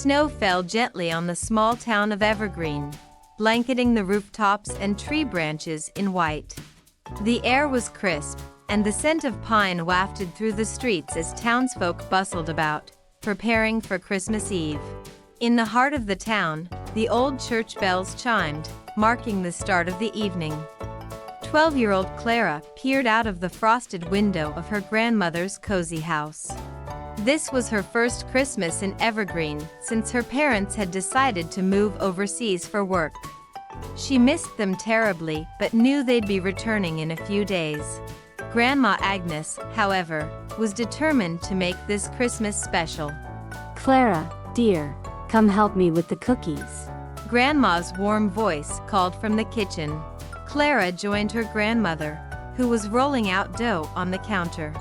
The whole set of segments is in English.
Snow fell gently on the small town of Evergreen, blanketing the rooftops and tree branches in white. The air was crisp, and the scent of pine wafted through the streets as townsfolk bustled about, preparing for Christmas Eve. In the heart of the town, the old church bells chimed, marking the start of the evening. 12-year-old Clara peered out of the frosted window of her grandmother's cozy house. This was her first Christmas in Evergreen since her parents had decided to move overseas for work. She missed them terribly but knew they'd be returning in a few days. Grandma Agnes, however, was determined to make this Christmas special. Clara, dear, come help me with the cookies. Grandma's warm voice called from the kitchen. Clara joined her grandmother, who was rolling out dough on the counter.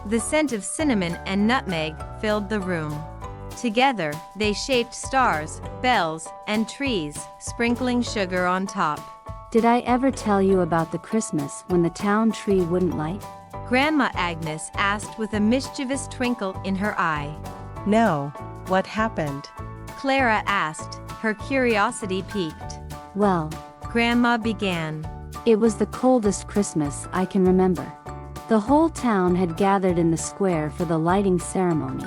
The scent of cinnamon and nutmeg filled the room. Together, they shaped stars, bells, and trees, sprinkling sugar on top. Did I ever tell you about the Christmas when the town tree wouldn't light? Grandma Agnes asked with a mischievous twinkle in her eye. No, what happened? Clara asked, her curiosity piqued. Well, Grandma began. It was the coldest Christmas I can remember. The whole town had gathered in the square for the lighting ceremony,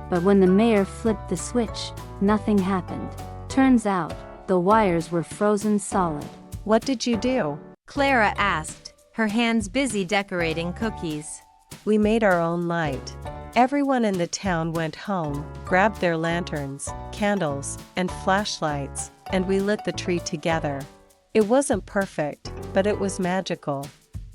but when the mayor flipped the switch, nothing happened. Turns out, the wires were frozen solid. What did you do? Clara asked, her hands busy decorating cookies. We made our own light. Everyone in the town went home, grabbed their lanterns, candles, and flashlights, and we lit the tree together. It wasn't perfect, but it was magical.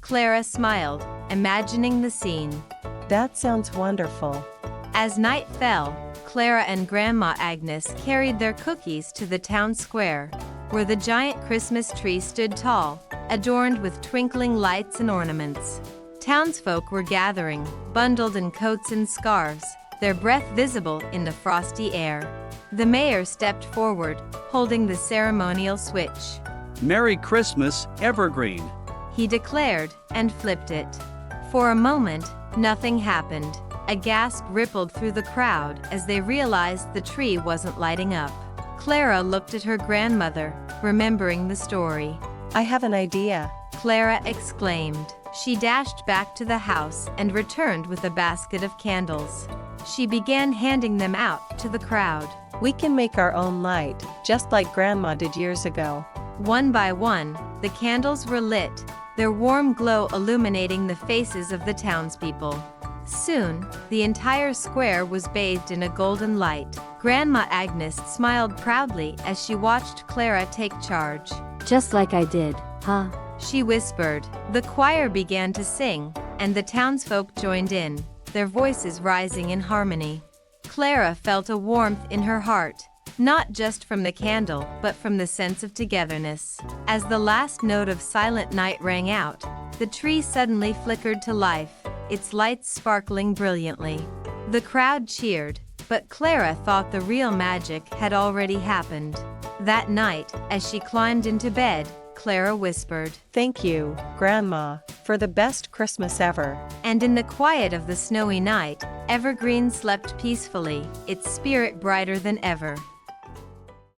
Clara smiled, imagining the scene. That sounds wonderful. As night fell, Clara and Grandma Agnes carried their cookies to the town square, where the giant Christmas tree stood tall, adorned with twinkling lights and ornaments. Townsfolk were gathering, bundled in coats and scarves, their breath visible in the frosty air. The mayor stepped forward, holding the ceremonial switch. Merry Christmas, Evergreen, he declared, and flipped it. For a moment, nothing happened. A gasp rippled through the crowd as they realized the tree wasn't lighting up. Clara looked at her grandmother, remembering the story. I have an idea, Clara exclaimed. She dashed back to the house and returned with a basket of candles. She began handing them out to the crowd. We can make our own light, just like Grandma did years ago. One by one, the candles were lit, their warm glow illuminating the faces of the townspeople. Soon, the entire square was bathed in a golden light. Grandma Agnes smiled proudly as she watched Clara take charge. Just like I did, huh? She whispered. The choir began to sing, and the townsfolk joined in, their voices rising in harmony. Clara felt a warmth in her heart, not just from the candle but from the sense of togetherness. As the last note of Silent Night rang out, the tree suddenly flickered to life, its lights sparkling brilliantly. The crowd cheered, but Clara thought the real magic had already happened. That night, as she climbed into bed, Clara whispered, "Thank you, Grandma, for the best Christmas ever." And in the quiet of the snowy night, Evergreen slept peacefully, its spirit brighter than ever.